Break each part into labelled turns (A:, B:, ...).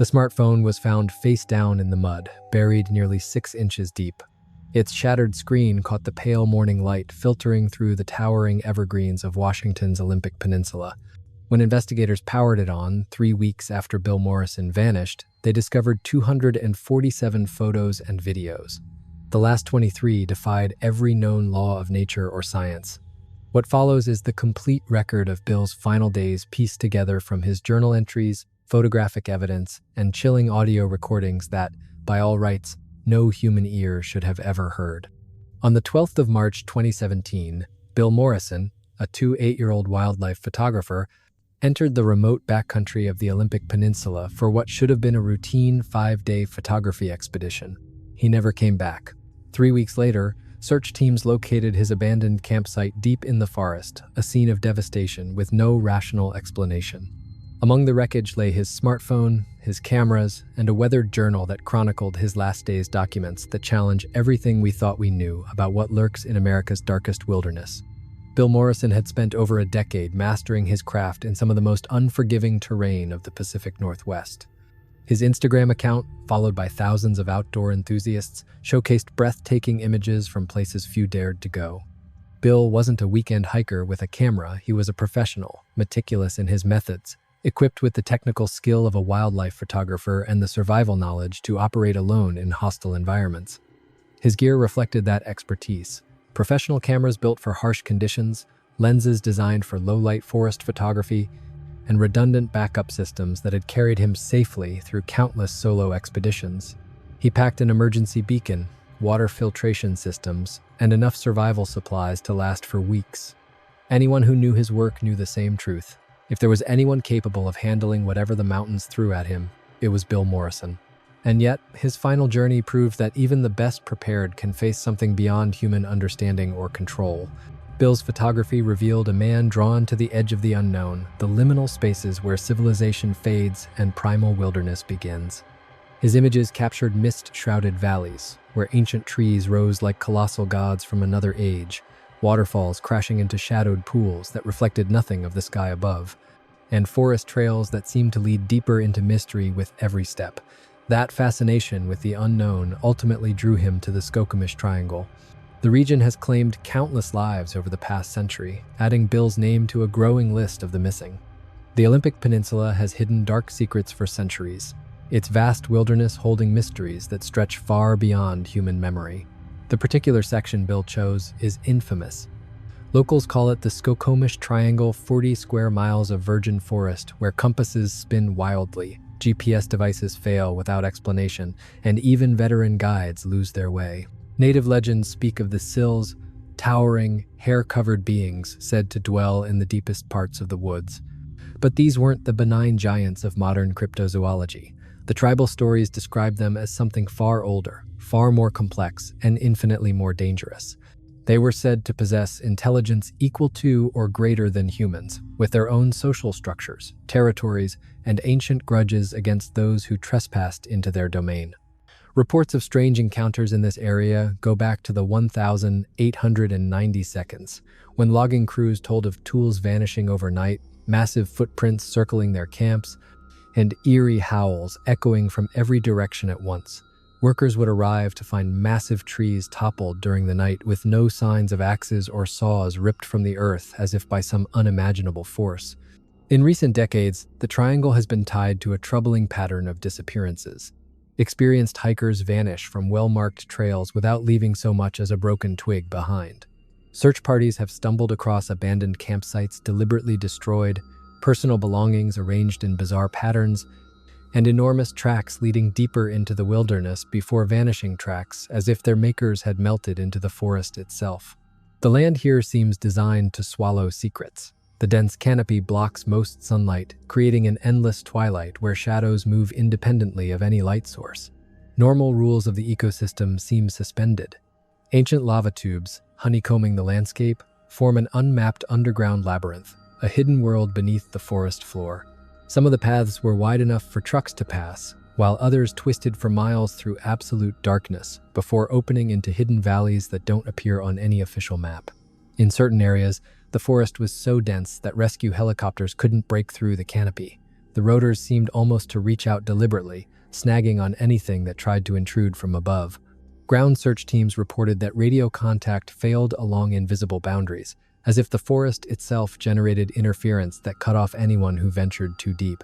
A: The smartphone was found face down in the mud, buried nearly 6 inches deep. Its shattered screen caught the pale morning light filtering through the towering evergreens of Washington's Olympic Peninsula. When investigators powered it on, 3 weeks after Bill Morrison vanished, they discovered 247 photos and videos. The last 23 defied every known law of nature or science. What follows is the complete record of Bill's final days pieced together from his journal entries, photographic evidence, and chilling audio recordings that, by all rights, no human ear should have ever heard. On the 12th of March 2017, Bill Morrison, a 28-year-old wildlife photographer, entered the remote backcountry of the Olympic Peninsula for what should have been a routine 5-day photography expedition. He never came back. 3 weeks later, search teams located his abandoned campsite deep in the forest, a scene of devastation with no rational explanation. Among the wreckage lay his smartphone, his cameras, and a weathered journal that chronicled his last days' documents that challenge everything we thought we knew about what lurks in America's darkest wilderness. Bill Morrison had spent over a decade mastering his craft in some of the most unforgiving terrain of the Pacific Northwest. His Instagram account, followed by thousands of outdoor enthusiasts, showcased breathtaking images from places few dared to go. Bill wasn't a weekend hiker with a camera, he was a professional, meticulous in his methods, equipped with the technical skill of a wildlife photographer and the survival knowledge to operate alone in hostile environments. His gear reflected that expertise. Professional cameras built for harsh conditions, lenses designed for low-light forest photography, and redundant backup systems that had carried him safely through countless solo expeditions. He packed an emergency beacon, water filtration systems, and enough survival supplies to last for weeks. Anyone who knew his work knew the same truth. If there was anyone capable of handling whatever the mountains threw at him, it was Bill Morrison. And yet, his final journey proved that even the best prepared can face something beyond human understanding or control. Bill's photography revealed a man drawn to the edge of the unknown, the liminal spaces where civilization fades and primal wilderness begins. His images captured mist-shrouded valleys, where ancient trees rose like colossal gods from another age, waterfalls crashing into shadowed pools that reflected nothing of the sky above, and forest trails that seemed to lead deeper into mystery with every step. That fascination with the unknown ultimately drew him to the Skookcomish Triangle. The region has claimed countless lives over the past century, adding Bill's name to a growing list of the missing. The Olympic Peninsula has hidden dark secrets for centuries, its vast wilderness holding mysteries that stretch far beyond human memory. The particular section Bill chose is infamous. Locals call it the Skookcomish Triangle, 40 square miles of virgin forest where compasses spin wildly, GPS devices fail without explanation, and even veteran guides lose their way. Native legends speak of the Sills, towering, hair-covered beings said to dwell in the deepest parts of the woods. But these weren't the benign giants of modern cryptozoology. The tribal stories describe them as something far older, far more complex, and infinitely more dangerous. They were said to possess intelligence equal to or greater than humans, with their own social structures, territories, and ancient grudges against those who trespassed into their domain. Reports of strange encounters in this area go back to the 1,890 seconds, when logging crews told of tools vanishing overnight, massive footprints circling their camps, and eerie howls echoing from every direction at once. Workers would arrive to find massive trees toppled during the night with no signs of axes or saws ripped from the earth as if by some unimaginable force. In recent decades, the triangle has been tied to a troubling pattern of disappearances. Experienced hikers vanish from well-marked trails without leaving so much as a broken twig behind. Search parties have stumbled across abandoned campsites deliberately destroyed, personal belongings arranged in bizarre patterns, and enormous tracks leading deeper into the wilderness before vanishing tracks as if their makers had melted into the forest itself. The land here seems designed to swallow secrets. The dense canopy blocks most sunlight, creating an endless twilight where shadows move independently of any light source. Normal rules of the ecosystem seem suspended. Ancient lava tubes, honeycombing the landscape, form an unmapped underground labyrinth, a hidden world beneath the forest floor. Some of the paths were wide enough for trucks to pass, while others twisted for miles through absolute darkness before opening into hidden valleys that don't appear on any official map. In certain areas, the forest was so dense that rescue helicopters couldn't break through the canopy. The The rotors seemed almost to reach out deliberately, snagging on anything that tried to intrude from above. Ground search teams reported that radio contact failed along invisible boundaries, as if the forest itself generated interference that cut off anyone who ventured too deep.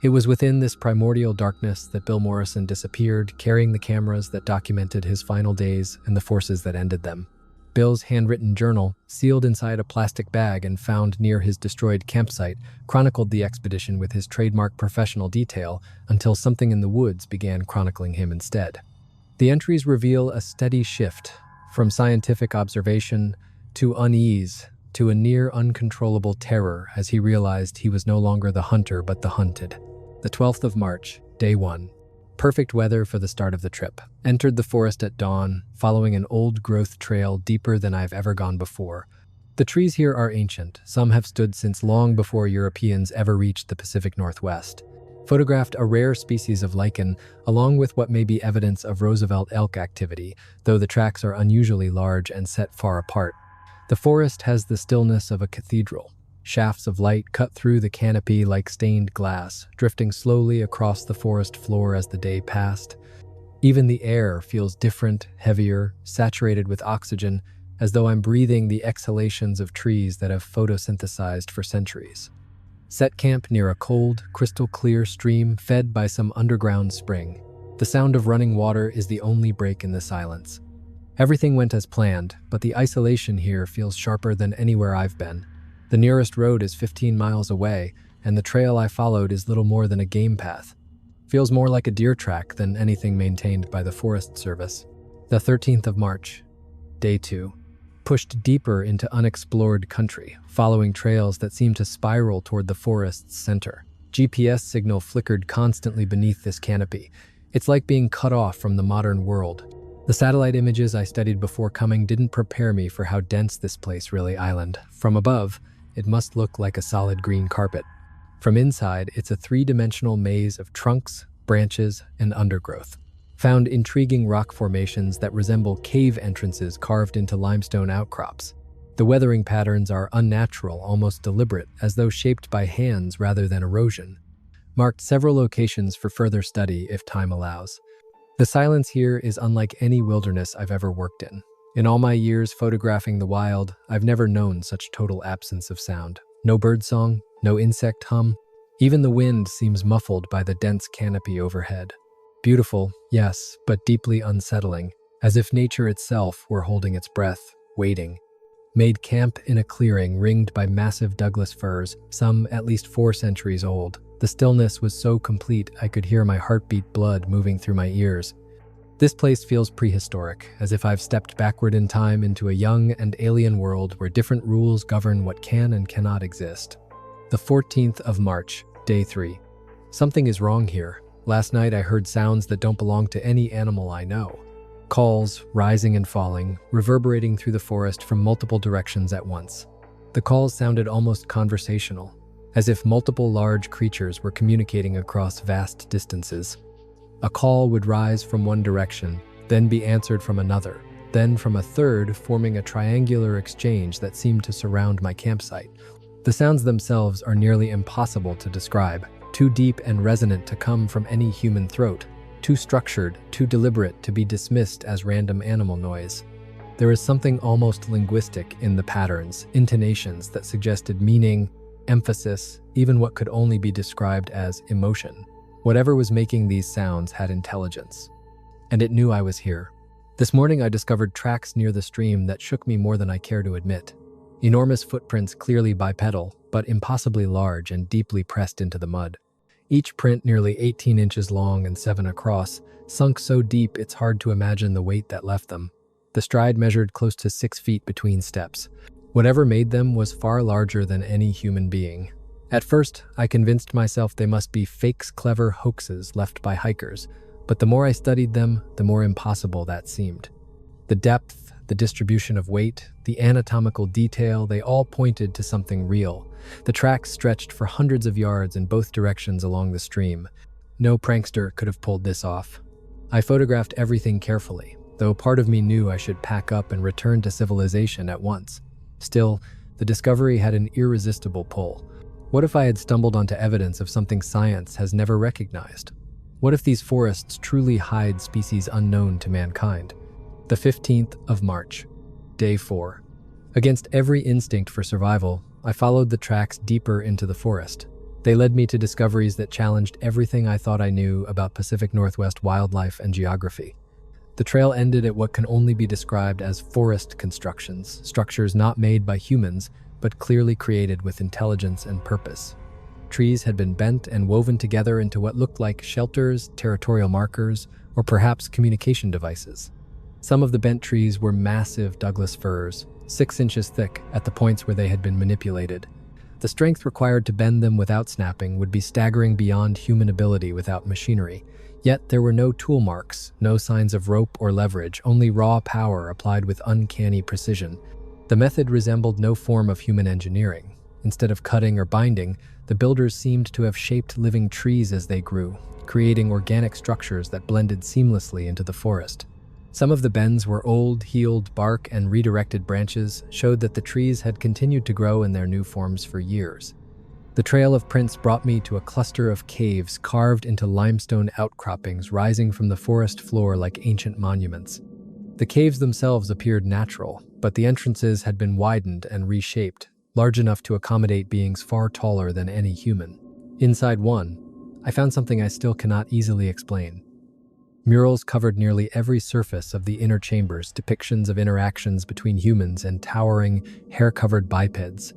A: It was within this primordial darkness that Bill Morrison disappeared, carrying the cameras that documented his final days and the forces that ended them. Bill's handwritten journal, sealed inside a plastic bag and found near his destroyed campsite, chronicled the expedition with his trademark professional detail until something in the woods began chronicling him instead. The entries reveal a steady shift from scientific observation to unease to a near uncontrollable terror as he realized he was no longer the hunter but the hunted. The 12th of March, day 1. Perfect weather for the start of the trip. Entered the forest at dawn, following an old-growth trail deeper than I've ever gone before. The trees here are ancient. Some have stood since long before Europeans ever reached the Pacific Northwest. Photographed a rare species of lichen, along with what may be evidence of Roosevelt elk activity, though the tracks are unusually large and set far apart. The forest has the stillness of a cathedral. Shafts of light cut through the canopy like stained glass, drifting slowly across the forest floor as the day passed. Even the air feels different, heavier, saturated with oxygen, as though I'm breathing the exhalations of trees that have photosynthesized for centuries. Set camp near a cold, crystal-clear stream fed by some underground spring. The sound of running water is the only break in the silence. Everything went as planned, but the isolation here feels sharper than anywhere I've been. The nearest road is 15 miles away, and the trail I followed is little more than a game path. Feels more like a deer track than anything maintained by the Forest Service. The 13th of March, day 2. Pushed deeper into unexplored country, following trails that seem to spiral toward the forest's center. GPS signal flickered constantly beneath this canopy. It's like being cut off from the modern world. The satellite images I studied before coming didn't prepare me for how dense this place really island. From above, it must look like a solid green carpet. From inside, it's a three-dimensional maze of trunks, branches, and undergrowth. Found intriguing rock formations that resemble cave entrances carved into limestone outcrops. The weathering patterns are unnatural, almost deliberate, as though shaped by hands rather than erosion. Marked several locations for further study if time allows. The silence here is unlike any wilderness I've ever worked in. In all my years photographing the wild, I've never known such total absence of sound. No birdsong, no insect hum. Even the wind seems muffled by the dense canopy overhead. Beautiful, yes, but deeply unsettling, as if nature itself were holding its breath, waiting. Made camp in a clearing ringed by massive Douglas firs, some at least 4 centuries old. The stillness was so complete I could hear my heartbeat blood moving through my ears. This place feels prehistoric, as if I've stepped backward in time into a young and alien world where different rules govern what can and cannot exist. The 14th of March, day 3. Something is wrong here. Last night I heard sounds that don't belong to any animal I know. Calls, rising and falling, reverberating through the forest from multiple directions at once. The calls sounded almost conversational, as if multiple large creatures were communicating across vast distances. A call would rise from one direction, then be answered from another, then from a third, forming a triangular exchange that seemed to surround my campsite. The sounds themselves are nearly impossible to describe, too deep and resonant to come from any human throat, too structured, too deliberate to be dismissed as random animal noise. There is something almost linguistic in the patterns, intonations that suggested meaning, emphasis, even what could only be described as emotion. Whatever was making these sounds had intelligence, and it knew I was here. This morning I discovered tracks near the stream that shook me more than I care to admit. Enormous footprints, clearly bipedal, but impossibly large and deeply pressed into the mud. Each print nearly 18 inches long and 7 across, sunk so deep it's hard to imagine the weight that left them. The stride measured close to 6 feet between steps. Whatever made them was far larger than any human being. At first, I convinced myself they must be fakes, clever hoaxes left by hikers, but the more I studied them, the more impossible that seemed. The depth, the distribution of weight, the anatomical detail, they all pointed to something real. The tracks stretched for hundreds of yards in both directions along the stream. No prankster could have pulled this off. I photographed everything carefully, though part of me knew I should pack up and return to civilization at once. Still, the discovery had an irresistible pull. What if I had stumbled onto evidence of something science has never recognized? What if these forests truly hide species unknown to mankind? The 15th of March, Day 4. Against every instinct for survival, I followed the tracks deeper into the forest. They led me to discoveries that challenged everything I thought I knew about Pacific Northwest wildlife and geography. The trail ended at what can only be described as forest constructions, structures not made by humans, but clearly created with intelligence and purpose. Trees had been bent and woven together into what looked like shelters, territorial markers, or perhaps communication devices. Some of the bent trees were massive Douglas firs, 6 inches thick at the points where they had been manipulated. The strength required to bend them without snapping would be staggering beyond human ability without machinery. Yet there were no tool marks, no signs of rope or leverage, only raw power applied with uncanny precision. The method resembled no form of human engineering. Instead of cutting or binding, the builders seemed to have shaped living trees as they grew, creating organic structures that blended seamlessly into the forest. Some of the bends where old, healed bark and redirected branches showed that the trees had continued to grow in their new forms for years. The trail of prints brought me to a cluster of caves carved into limestone outcroppings rising from the forest floor like ancient monuments. The caves themselves appeared natural, but the entrances had been widened and reshaped, large enough to accommodate beings far taller than any human. Inside one, I found something I still cannot easily explain. Murals covered nearly every surface of the inner chambers, depictions of interactions between humans and towering, hair-covered bipeds.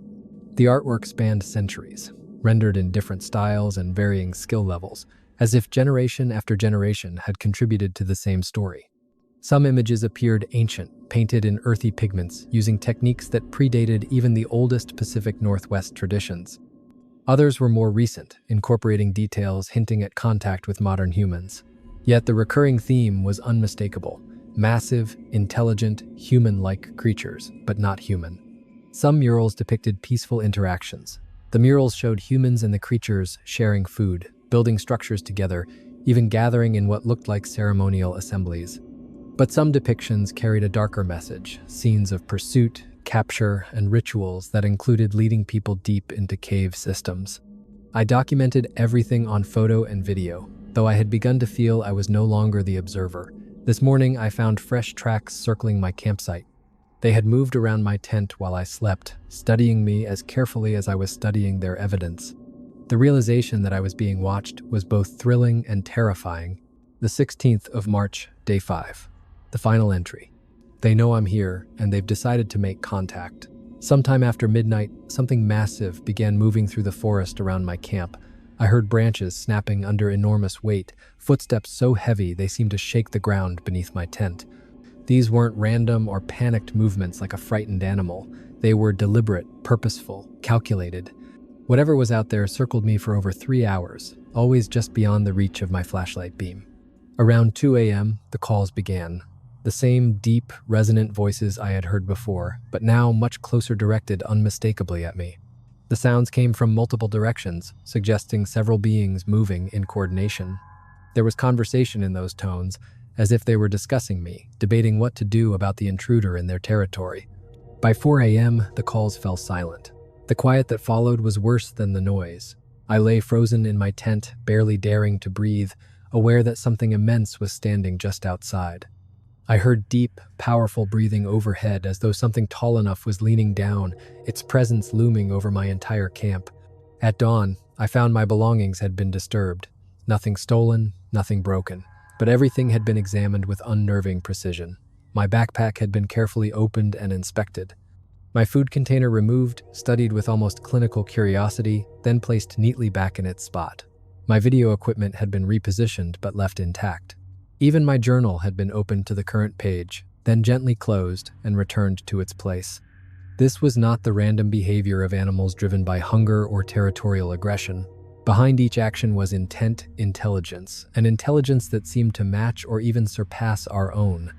A: The artwork spanned centuries, rendered in different styles and varying skill levels, as if generation after generation had contributed to the same story. Some images appeared ancient, painted in earthy pigments, using techniques that predated even the oldest Pacific Northwest traditions. Others were more recent, incorporating details hinting at contact with modern humans. Yet the recurring theme was unmistakable: massive, intelligent, human-like creatures, but not human. Some murals depicted peaceful interactions. The murals showed humans and the creatures sharing food, building structures together, even gathering in what looked like ceremonial assemblies. But some depictions carried a darker message, scenes of pursuit, capture, and rituals that included leading people deep into cave systems. I documented everything on photo and video, though I had begun to feel I was no longer the observer. This morning, I found fresh tracks circling my campsite. They had moved around my tent while I slept, studying me as carefully as I was studying their evidence. The realization that I was being watched was both thrilling and terrifying. The 16th of March, Day 5. The final entry. They know I'm here, and they've decided to make contact. Sometime after midnight, something massive began moving through the forest around my camp. I heard branches snapping under enormous weight, footsteps so heavy they seemed to shake the ground beneath my tent. These weren't random or panicked movements like a frightened animal. They were deliberate, purposeful, calculated. Whatever was out there circled me for over 3 hours, always just beyond the reach of my flashlight beam. Around 2 a.m., the calls began. The same deep, resonant voices I had heard before, but now much closer, directed unmistakably at me. The sounds came from multiple directions, suggesting several beings moving in coordination. There was conversation in those tones, as if they were discussing me, debating what to do about the intruder in their territory. By 4 a.m., the calls fell silent. The quiet that followed was worse than the noise. I lay frozen in my tent, barely daring to breathe, aware that something immense was standing just outside. I heard deep, powerful breathing overhead, as though something tall enough was leaning down, its presence looming over my entire camp. At dawn, I found my belongings had been disturbed. Nothing stolen, nothing broken, but everything had been examined with unnerving precision. My backpack had been carefully opened and inspected. My food container removed, studied with almost clinical curiosity, then placed neatly back in its spot. My video equipment had been repositioned but left intact. Even my journal had been opened to the current page, then gently closed and returned to its place. This was not the random behavior of animals driven by hunger or territorial aggression. Behind each action was intent, intelligence, an intelligence that seemed to match or even surpass our own.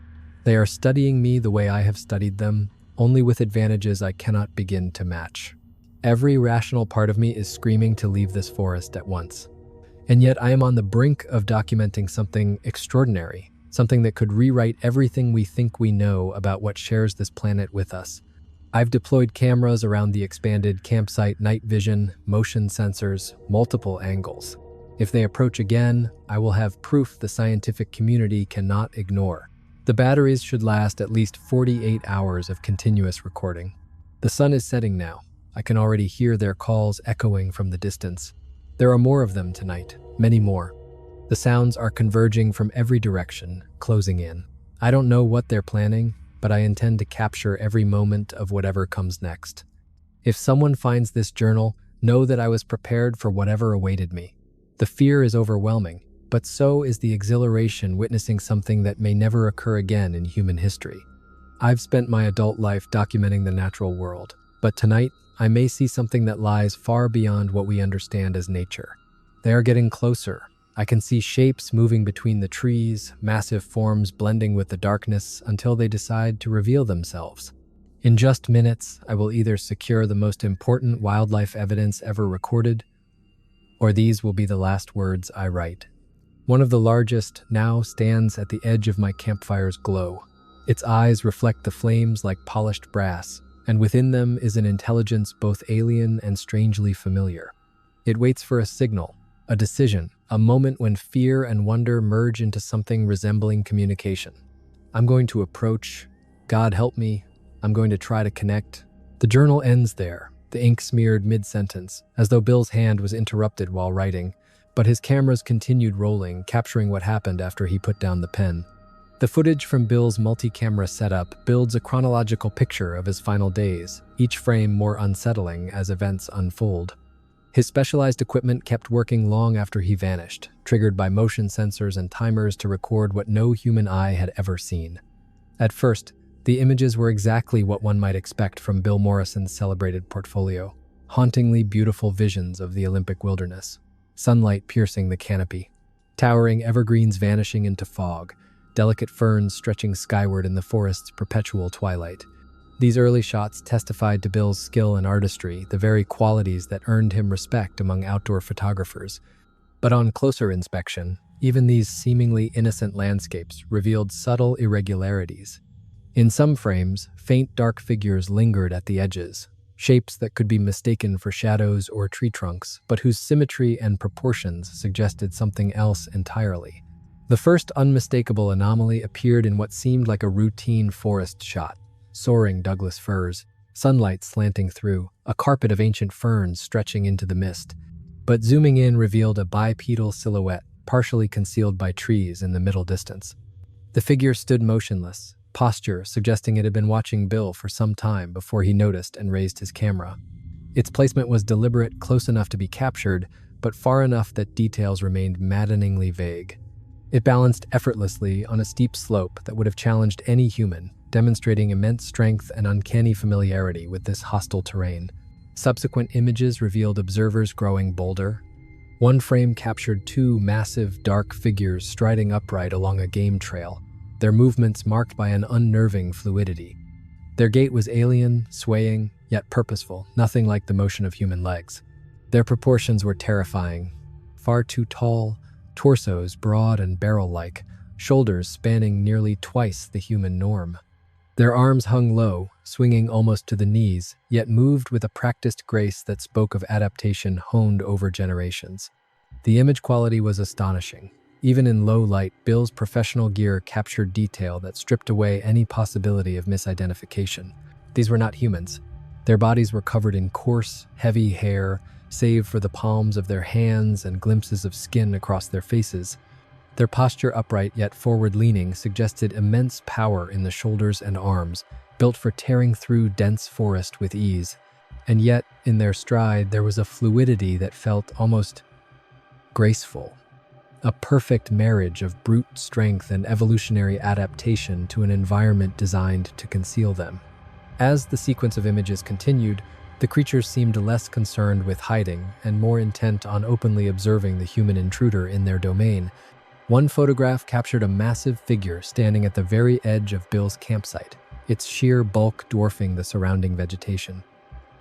A: They are studying me the way I have studied them, only with advantages I cannot begin to match. Every rational part of me is screaming to leave this forest at once. And yet I am on the brink of documenting something extraordinary, something that could rewrite everything we think we know about what shares this planet with us. I've deployed cameras around the expanded campsite, night vision, motion sensors, multiple angles. If they approach again, I will have proof the scientific community cannot ignore. The batteries should last at least 48 hours of continuous recording. The sun is setting now. I can already hear their calls echoing from the distance. There are more of them tonight, many more. The sounds are converging from every direction, closing in. I don't know what they're planning, but I intend to capture every moment of whatever comes next. If someone finds this journal, know that I was prepared for whatever awaited me. The fear is overwhelming, but so is the exhilaration witnessing something that may never occur again in human history. I've spent my adult life documenting the natural world, but tonight I may see something that lies far beyond what we understand as nature. They are getting closer. I can see shapes moving between the trees, massive forms blending with the darkness until they decide to reveal themselves. In just minutes, I will either secure the most important wildlife evidence ever recorded, or these will be the last words I write. One of the largest now stands at the edge of my campfire's glow. Its eyes reflect the flames like polished brass, and within them is an intelligence both alien and strangely familiar. It waits for a signal, a decision, a moment when fear and wonder merge into something resembling communication. I'm going to approach. God help me. I'm going to try to connect. The journal ends there, the ink smeared mid-sentence, as though Bill's hand was interrupted while writing, but his cameras continued rolling, capturing what happened after he put down the pen. The footage from Bill's multi-camera setup builds a chronological picture of his final days, each frame more unsettling as events unfold. His specialized equipment kept working long after he vanished, triggered by motion sensors and timers to record what no human eye had ever seen. At first, the images were exactly what one might expect from Bill Morrison's celebrated portfolio, hauntingly beautiful visions of the Olympic wilderness, sunlight piercing the canopy, towering evergreens vanishing into fog, delicate ferns stretching skyward in the forest's perpetual twilight. These early shots testified to Bill's skill and artistry, the very qualities that earned him respect among outdoor photographers. But on closer inspection, even these seemingly innocent landscapes revealed subtle irregularities. In some frames, faint dark figures lingered at the edges, shapes that could be mistaken for shadows or tree trunks, but whose symmetry and proportions suggested something else entirely. The first unmistakable anomaly appeared in what seemed like a routine forest shot. Soaring Douglas firs, sunlight slanting through, a carpet of ancient ferns stretching into the mist. But zooming in revealed a bipedal silhouette, partially concealed by trees in the middle distance. The figure stood motionless, posture suggesting it had been watching Bill for some time before he noticed and raised his camera. Its placement was deliberate, close enough to be captured, but far enough that details remained maddeningly vague. It balanced effortlessly on a steep slope that would have challenged any human, demonstrating immense strength and uncanny familiarity with this hostile terrain. Subsequent images revealed observers growing bolder. One frame captured two massive, dark figures striding upright along a game trail, their movements marked by an unnerving fluidity. Their gait was alien, swaying, yet purposeful, nothing like the motion of human legs. Their proportions were terrifying. Far too tall, torsos broad and barrel-like, shoulders spanning nearly twice the human norm. Their arms hung low, swinging almost to the knees, yet moved with a practiced grace that spoke of adaptation honed over generations. The image quality was astonishing. Even in low light, Bill's professional gear captured detail that stripped away any possibility of misidentification. These were not humans. Their bodies were covered in coarse, heavy hair, save for the palms of their hands and glimpses of skin across their faces. Their posture, upright yet forward-leaning, suggested immense power in the shoulders and arms, built for tearing through dense forest with ease. And yet, in their stride, there was a fluidity that felt almost graceful. A perfect marriage of brute strength and evolutionary adaptation to an environment designed to conceal them. As the sequence of images continued, the creatures seemed less concerned with hiding and more intent on openly observing the human intruder in their domain. One photograph captured a massive figure standing at the very edge of Bill's campsite, its sheer bulk dwarfing the surrounding vegetation.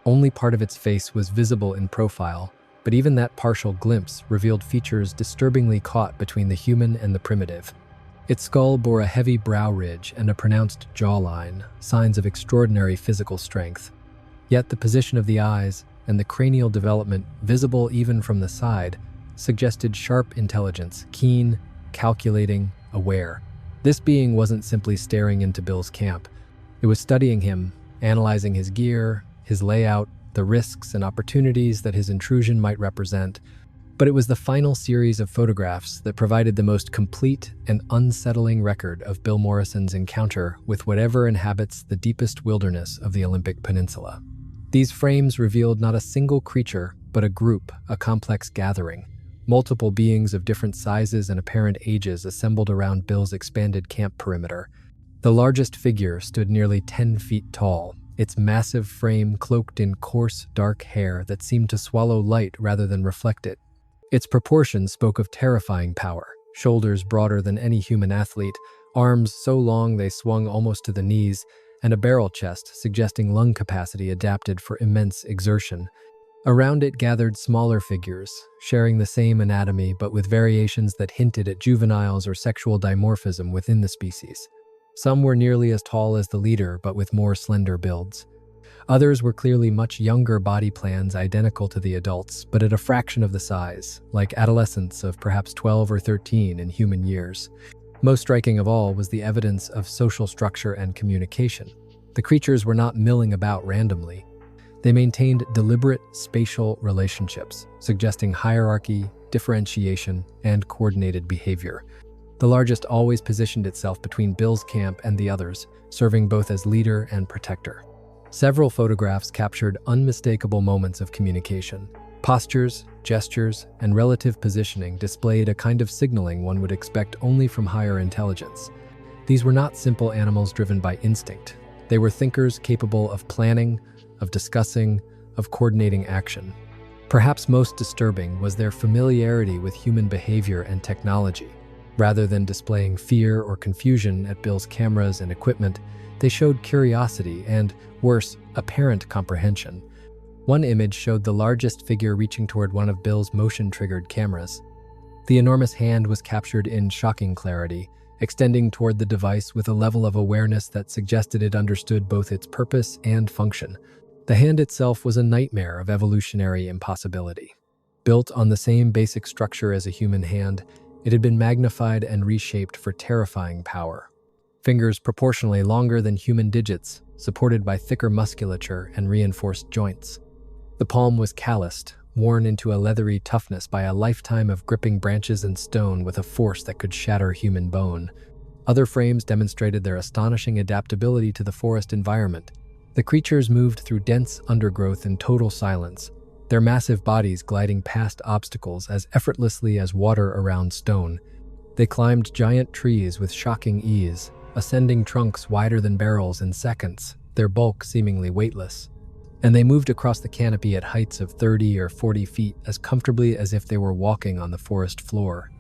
A: Only part of its face was visible in profile, but even that partial glimpse revealed features disturbingly caught between the human and the primitive. Its skull bore a heavy brow ridge and a pronounced jawline, signs of extraordinary physical strength. Yet the position of the eyes and the cranial development, visible even from the side, suggested sharp intelligence, keen, calculating, aware. This being wasn't simply staring into Bill's camp. It was studying him, analyzing his gear, his layout, the risks and opportunities that his intrusion might represent. But it was the final series of photographs that provided the most complete and unsettling record of Bill Morrison's encounter with whatever inhabits the deepest wilderness of the Olympic Peninsula. These frames revealed not a single creature, but a group, a complex gathering. Multiple beings of different sizes and apparent ages assembled around Bill's expanded camp perimeter. The largest figure stood nearly 10 feet tall, its massive frame cloaked in coarse, dark hair that seemed to swallow light rather than reflect it. Its proportions spoke of terrifying power, shoulders broader than any human athlete, arms so long they swung almost to the knees, and a barrel chest suggesting lung capacity adapted for immense exertion. Around it gathered smaller figures, sharing the same anatomy but with variations that hinted at juveniles or sexual dimorphism within the species. Some were nearly as tall as the leader but with more slender builds. Others were clearly much younger body plans identical to the adults, but at a fraction of the size, like adolescents of perhaps 12 or 13 in human years. Most striking of all was the evidence of social structure and communication. The creatures were not milling about randomly. They maintained deliberate spatial relationships, suggesting hierarchy, differentiation, and coordinated behavior. The largest always positioned itself between Bill's camp and the others, serving both as leader and protector. Several photographs captured unmistakable moments of communication. Postures, gestures, and relative positioning displayed a kind of signaling one would expect only from higher intelligence. These were not simple animals driven by instinct. They were thinkers capable of planning, of discussing, of coordinating action. Perhaps most disturbing was their familiarity with human behavior and technology. Rather than displaying fear or confusion at Bill's cameras and equipment, they showed curiosity and, worse, apparent comprehension. One image showed the largest figure reaching toward one of Bill's motion-triggered cameras. The enormous hand was captured in shocking clarity, extending toward the device with a level of awareness that suggested it understood both its purpose and function. The hand itself was a nightmare of evolutionary impossibility. Built on the same basic structure as a human hand, it had been magnified and reshaped for terrifying power. Fingers proportionally longer than human digits, supported by thicker musculature and reinforced joints. The palm was calloused, worn into a leathery toughness by a lifetime of gripping branches and stone with a force that could shatter human bone. Other frames demonstrated their astonishing adaptability to the forest environment. The creatures moved through dense undergrowth in total silence, their massive bodies gliding past obstacles as effortlessly as water around stone. They climbed giant trees with shocking ease, ascending trunks wider than barrels in seconds, their bulk seemingly weightless. And they moved across the canopy at heights of 30 or 40 feet as comfortably as if they were walking on the forest floor.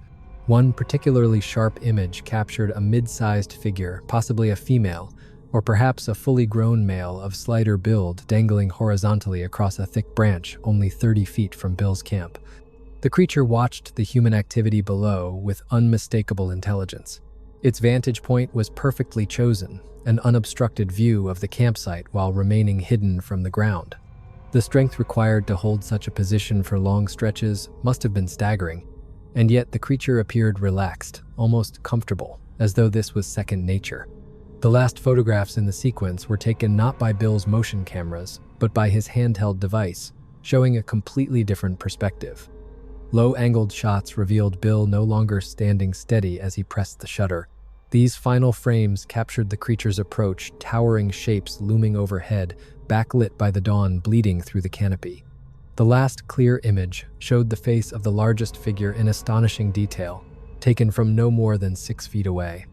A: One particularly sharp image captured a mid-sized figure, possibly a female, or perhaps a fully grown male of slighter build dangling horizontally across a thick branch only 30 feet from Bill's camp. The creature watched the human activity below with unmistakable intelligence. Its vantage point was perfectly chosen, an unobstructed view of the campsite while remaining hidden from the ground. The strength required to hold such a position for long stretches must have been staggering, and yet the creature appeared relaxed, almost comfortable, as though this was second nature. The last photographs in the sequence were taken not by Bill's motion cameras, but by his handheld device, showing a completely different perspective. Low-angled shots revealed Bill no longer standing steady as he pressed the shutter. These final frames captured the creature's approach, towering shapes looming overhead, backlit by the dawn bleeding through the canopy. The last clear image showed the face of the largest figure in astonishing detail, taken from no more than 6 feet away.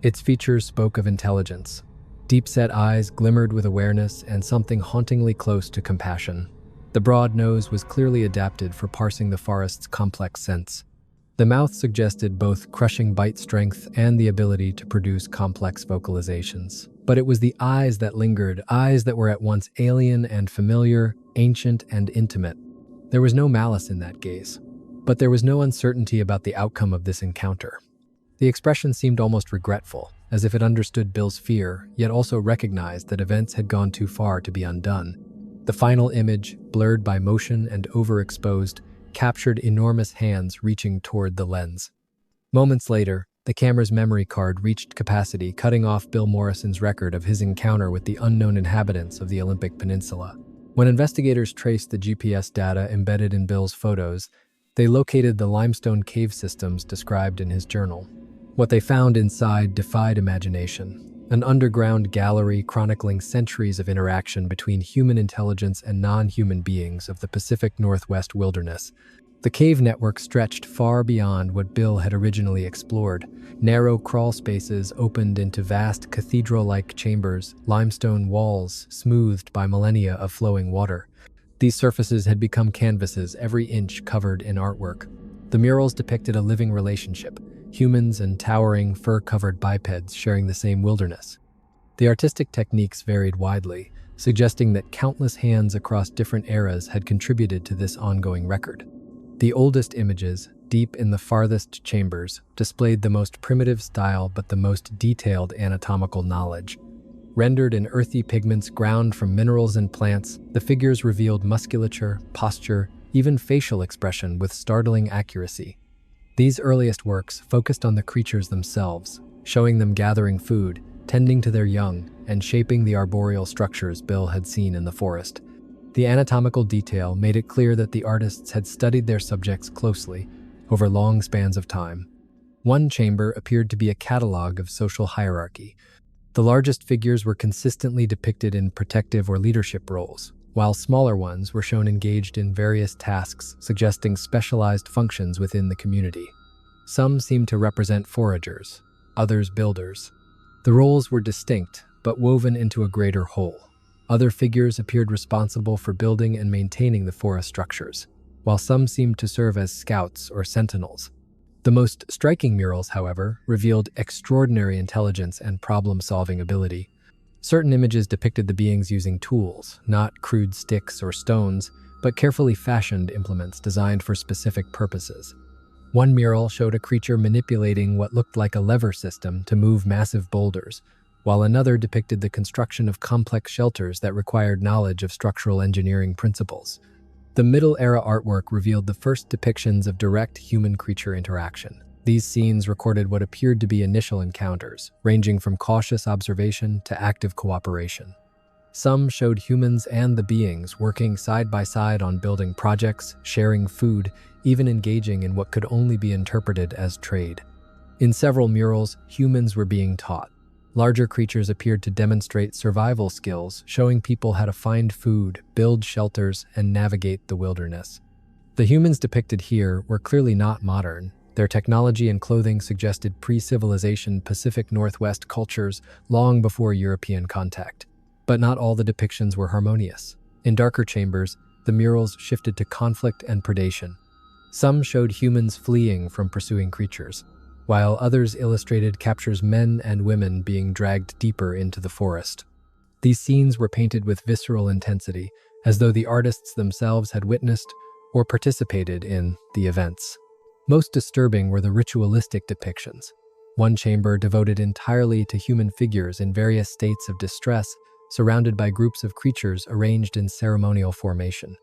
A: Its features spoke of intelligence. Deep-set eyes glimmered with awareness and something hauntingly close to compassion. The broad nose was clearly adapted for parsing the forest's complex scents. The mouth suggested both crushing bite strength and the ability to produce complex vocalizations. But it was the eyes that lingered, eyes that were at once alien and familiar, ancient and intimate. There was no malice in that gaze, but there was no uncertainty about the outcome of this encounter. The expression seemed almost regretful, as if it understood Bill's fear, yet also recognized that events had gone too far to be undone. The final image, blurred by motion and overexposed, captured enormous hands reaching toward the lens. Moments later, the camera's memory card reached capacity, cutting off Bill Morrison's record of his encounter with the unknown inhabitants of the Olympic Peninsula. When investigators traced the GPS data embedded in Bill's photos, they located the limestone cave systems described in his journal. What they found inside defied imagination. An underground gallery chronicling centuries of interaction between human intelligence and non-human beings of the Pacific Northwest wilderness. The cave network stretched far beyond what Bill had originally explored. Narrow crawl spaces opened into vast cathedral-like chambers, limestone walls smoothed by millennia of flowing water. These surfaces had become canvases, every inch covered in artwork. The murals depicted a living relationship, humans and towering, fur-covered bipeds sharing the same wilderness. The artistic techniques varied widely, suggesting that countless hands across different eras had contributed to this ongoing record. The oldest images, deep in the farthest chambers, displayed the most primitive style but the most detailed anatomical knowledge. Rendered in earthy pigments ground from minerals and plants, the figures revealed musculature, posture, even facial expression with startling accuracy. These earliest works focused on the creatures themselves, showing them gathering food, tending to their young, and shaping the arboreal structures Bill had seen in the forest. The anatomical detail made it clear that the artists had studied their subjects closely, over long spans of time. One chamber appeared to be a catalog of social hierarchy. The largest figures were consistently depicted in protective or leadership roles, while smaller ones were shown engaged in various tasks, suggesting specialized functions within the community. Some seemed to represent foragers, others builders. The roles were distinct, but woven into a greater whole. Other figures appeared responsible for building and maintaining the forest structures, while some seemed to serve as scouts or sentinels. The most striking murals, however, revealed extraordinary intelligence and problem-solving ability. Certain images depicted the beings using tools, not crude sticks or stones, but carefully fashioned implements designed for specific purposes. One mural showed a creature manipulating what looked like a lever system to move massive boulders, while another depicted the construction of complex shelters that required knowledge of structural engineering principles. The Middle-era artwork revealed the first depictions of direct human-creature interaction. These scenes recorded what appeared to be initial encounters, ranging from cautious observation to active cooperation. Some showed humans and the beings working side by side on building projects, sharing food, even engaging in what could only be interpreted as trade. In several murals, humans were being taught. Larger creatures appeared to demonstrate survival skills, showing people how to find food, build shelters, and navigate the wilderness. The humans depicted here were clearly not modern. Their technology and clothing suggested pre-civilization Pacific Northwest cultures long before European contact. But not all the depictions were harmonious. In darker chambers, the murals shifted to conflict and predation. Some showed humans fleeing from pursuing creatures, while others illustrated captures men and women being dragged deeper into the forest. These scenes were painted with visceral intensity, as though the artists themselves had witnessed or participated in the events. Most disturbing were the ritualistic depictions. One chamber devoted entirely to human figures in various states of distress, surrounded by groups of creatures arranged in ceremonial formation.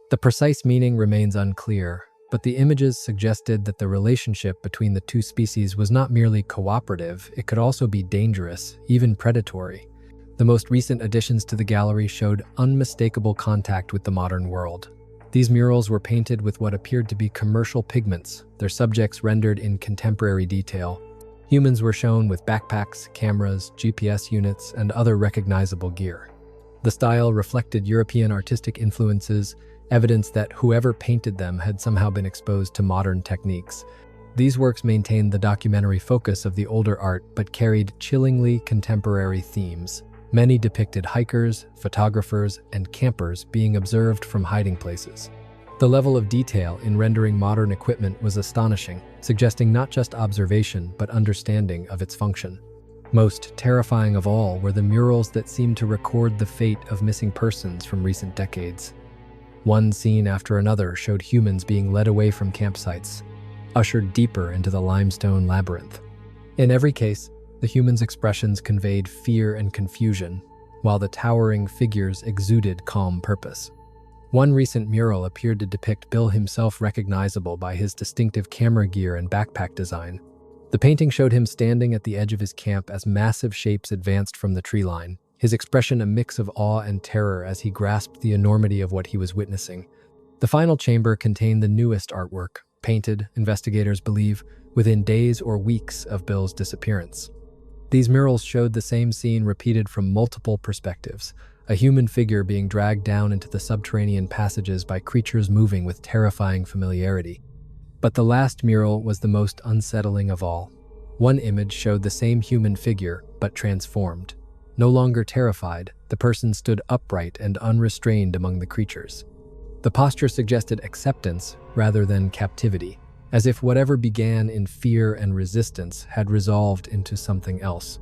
A: The precise meaning remains unclear, but the images suggested that the relationship between the two species was not merely cooperative, it could also be dangerous, even predatory. The most recent additions to the gallery showed unmistakable contact with the modern world. These murals were painted with what appeared to be commercial pigments, their subjects rendered in contemporary detail. Humans were shown with backpacks, cameras, GPS units, and other recognizable gear. The style reflected European artistic influences, evidence that whoever painted them had somehow been exposed to modern techniques. These works maintained the documentary focus of the older art but carried chillingly contemporary themes. Many depicted hikers, photographers, and campers being observed from hiding places. The level of detail in rendering modern equipment was astonishing, suggesting not just observation but understanding of its function. Most terrifying of all were the murals that seemed to record the fate of missing persons from recent decades. One scene after another showed humans being led away from campsites, ushered deeper into the limestone labyrinth. In every case, the humans' expressions conveyed fear and confusion, while the towering figures exuded calm purpose. One recent mural appeared to depict Bill himself recognizable by his distinctive camera gear and backpack design. The painting showed him standing at the edge of his camp as massive shapes advanced from the tree line, his expression a mix of awe and terror as he grasped the enormity of what he was witnessing. The final chamber contained the newest artwork, painted, investigators believe, within days or weeks of Bill's disappearance. These murals showed the same scene repeated from multiple perspectives, a human figure being dragged down into the subterranean passages by creatures moving with terrifying familiarity. But the last mural was the most unsettling of all. One image showed the same human figure, but transformed. No longer terrified, the person stood upright and unrestrained among the creatures. The posture suggested acceptance rather than captivity, as if whatever began in fear and resistance had resolved into something else.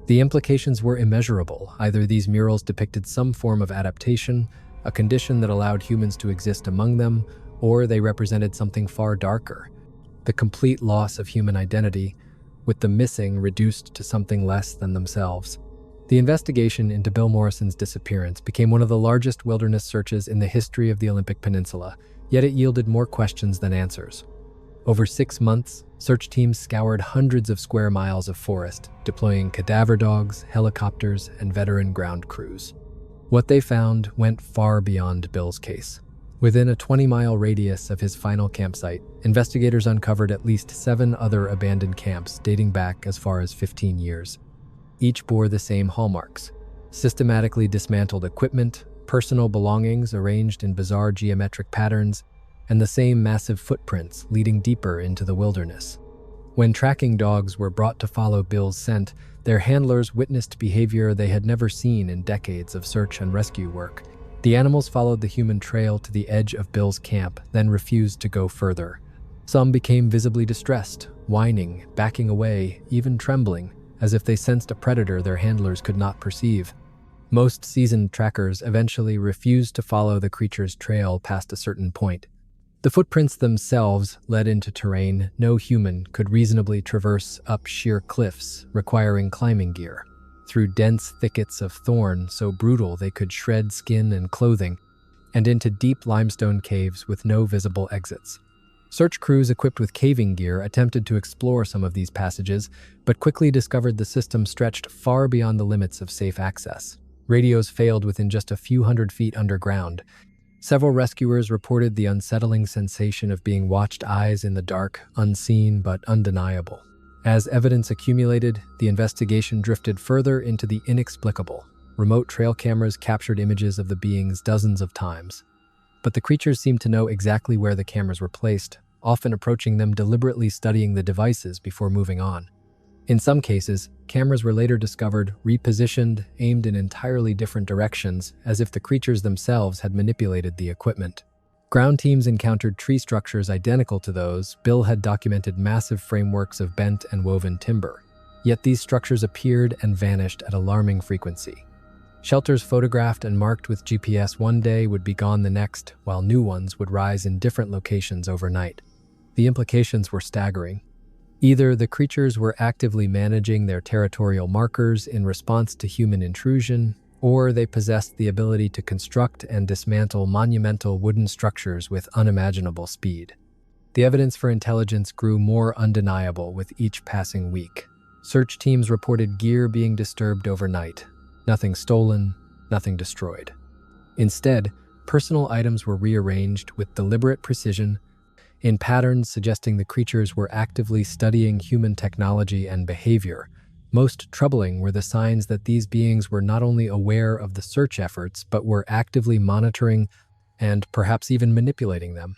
A: The implications were immeasurable. Either these murals depicted some form of adaptation, a condition that allowed humans to exist among them, or they represented something far darker, the complete loss of human identity, with the missing reduced to something less than themselves. The investigation into Bill Morrison's disappearance became one of the largest wilderness searches in the history of the Olympic Peninsula, yet it yielded more questions than answers. Over 6 months, search teams scoured hundreds of square miles of forest, deploying cadaver dogs, helicopters, and veteran ground crews. What they found went far beyond Bill's case. Within a 20-mile radius of his final campsite, investigators uncovered at least 7 other abandoned camps dating back as far as 15 years. Each bore the same hallmarks: systematically dismantled equipment, personal belongings arranged in bizarre geometric patterns, and the same massive footprints leading deeper into the wilderness. When tracking dogs were brought to follow Bill's scent, their handlers witnessed behavior they had never seen in decades of search and rescue work. The animals followed the human trail to the edge of Bill's camp, then refused to go further. Some became visibly distressed, whining, backing away, even trembling, as if they sensed a predator their handlers could not perceive. Most seasoned trackers eventually refused to follow the creature's trail past a certain point. The footprints themselves led into terrain no human could reasonably traverse, up sheer cliffs requiring climbing gear, through dense thickets of thorn so brutal they could shred skin and clothing, and into deep limestone caves with no visible exits. Search crews equipped with caving gear attempted to explore some of these passages, but quickly discovered the system stretched far beyond the limits of safe access. Radios failed within just a few hundred feet underground. Several rescuers reported the unsettling sensation of being watched eyes in the dark, unseen but undeniable. As evidence accumulated, the investigation drifted further into the inexplicable. Remote trail cameras captured images of the beings dozens of times. But the creatures seemed to know exactly where the cameras were placed, often approaching them, deliberately studying the devices before moving on. In some cases, cameras were later discovered, repositioned, aimed in entirely different directions, as if the creatures themselves had manipulated the equipment. Ground teams encountered tree structures identical to those. Bill had documented massive frameworks of bent and woven timber. Yet these structures appeared and vanished at alarming frequency. Shelters photographed and marked with GPS one day would be gone the next, while new ones would rise in different locations overnight. The implications were staggering. Either the creatures were actively managing their territorial markers in response to human intrusion, or they possessed the ability to construct and dismantle monumental wooden structures with unimaginable speed. The evidence for intelligence grew more undeniable with each passing week. Search teams reported gear being disturbed overnight. Nothing stolen, nothing destroyed. Instead, personal items were rearranged with deliberate precision, in patterns suggesting the creatures were actively studying human technology and behavior. Most troubling were the signs that these beings were not only aware of the search efforts, but were actively monitoring and perhaps even manipulating them.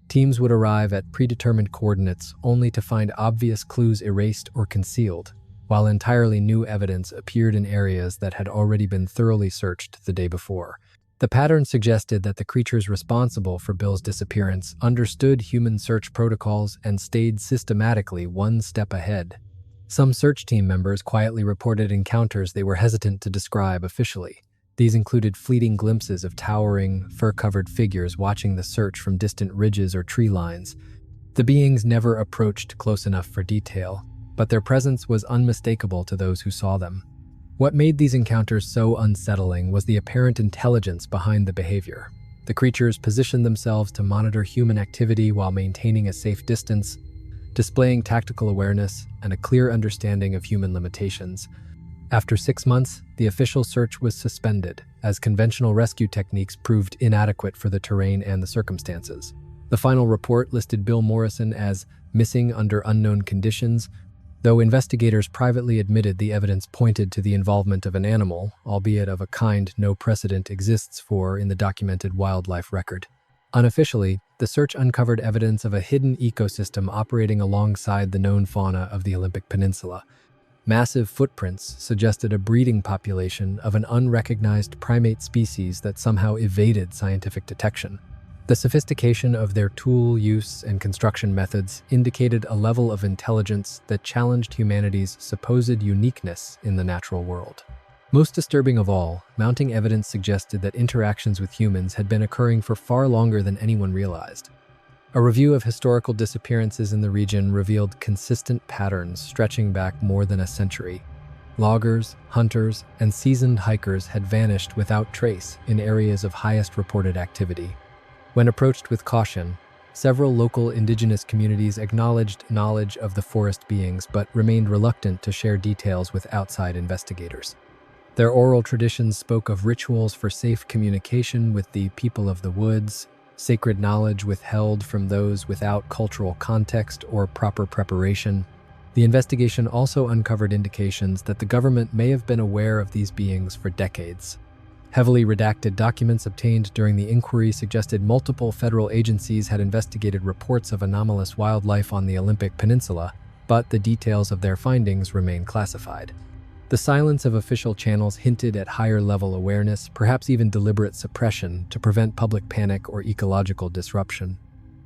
A: Teams would arrive at predetermined coordinates only to find obvious clues erased or concealed, while entirely new evidence appeared in areas that had already been thoroughly searched the day before. The pattern suggested that the creatures responsible for Bill's disappearance understood human search protocols and stayed systematically one step ahead. Some search team members quietly reported encounters they were hesitant to describe officially. These included fleeting glimpses of towering, fur-covered figures watching the search from distant ridges or tree lines. The beings never approached close enough for detail, but their presence was unmistakable to those who saw them. What made these encounters so unsettling was the apparent intelligence behind the behavior. The creatures positioned themselves to monitor human activity while maintaining a safe distance, displaying tactical awareness and a clear understanding of human limitations. After 6 months, the official search was suspended, as conventional rescue techniques proved inadequate for the terrain and the circumstances. The final report listed Bill Morrison as missing under unknown conditions, though investigators privately admitted the evidence pointed to the involvement of an animal, albeit of a kind no precedent exists for in the documented wildlife record. Unofficially, the search uncovered evidence of a hidden ecosystem operating alongside the known fauna of the Olympic Peninsula. Massive footprints suggested a breeding population of an unrecognized primate species that somehow evaded scientific detection. The sophistication of their tool use and construction methods indicated a level of intelligence that challenged humanity's supposed uniqueness in the natural world. Most disturbing of all, mounting evidence suggested that interactions with humans had been occurring for far longer than anyone realized. A review of historical disappearances in the region revealed consistent patterns stretching back more than a century. Loggers, hunters, and seasoned hikers had vanished without trace in areas of highest reported activity. When approached with caution, several local indigenous communities acknowledged knowledge of the forest beings but remained reluctant to share details with outside investigators. Their oral traditions spoke of rituals for safe communication with the people of the woods, sacred knowledge withheld from those without cultural context or proper preparation. The investigation also uncovered indications that the government may have been aware of these beings for decades. Heavily redacted documents obtained during the inquiry suggested multiple federal agencies had investigated reports of anomalous wildlife on the Olympic Peninsula, but the details of their findings remain classified. The silence of official channels hinted at higher-level awareness, perhaps even deliberate suppression, to prevent public panic or ecological disruption.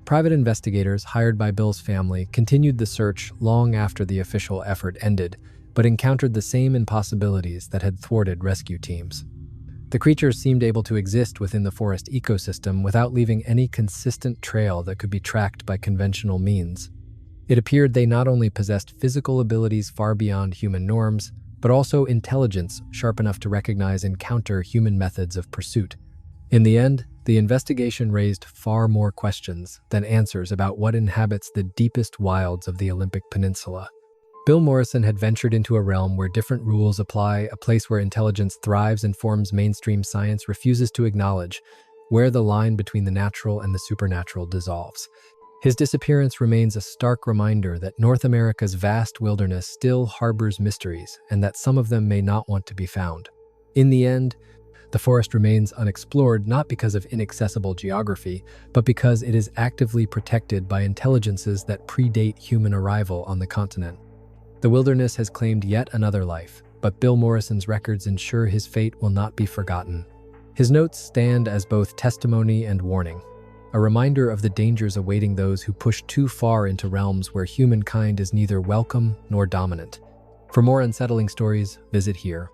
A: Private investigators hired by Bill's family continued the search long after the official effort ended, but encountered the same impossibilities that had thwarted rescue teams. The creatures seemed able to exist within the forest ecosystem without leaving any consistent trail that could be tracked by conventional means. It appeared they not only possessed physical abilities far beyond human norms, but also intelligence sharp enough to recognize and counter human methods of pursuit. In the end, the investigation raised far more questions than answers about what inhabits the deepest wilds of the Olympic Peninsula. Bill Morrison had ventured into a realm where different rules apply, a place where intelligence thrives and forms mainstream science refuses to acknowledge, where the line between the natural and the supernatural dissolves. His disappearance remains a stark reminder that North America's vast wilderness still harbors mysteries and that some of them may not want to be found. In the end, the forest remains unexplored not because of inaccessible geography, but because it is actively protected by intelligences that predate human arrival on the continent. The wilderness has claimed yet another life, but Bill Morrison's records ensure his fate will not be forgotten. His notes stand as both testimony and warning, a reminder of the dangers awaiting those who push too far into realms where humankind is neither welcome nor dominant. For more unsettling stories, visit here.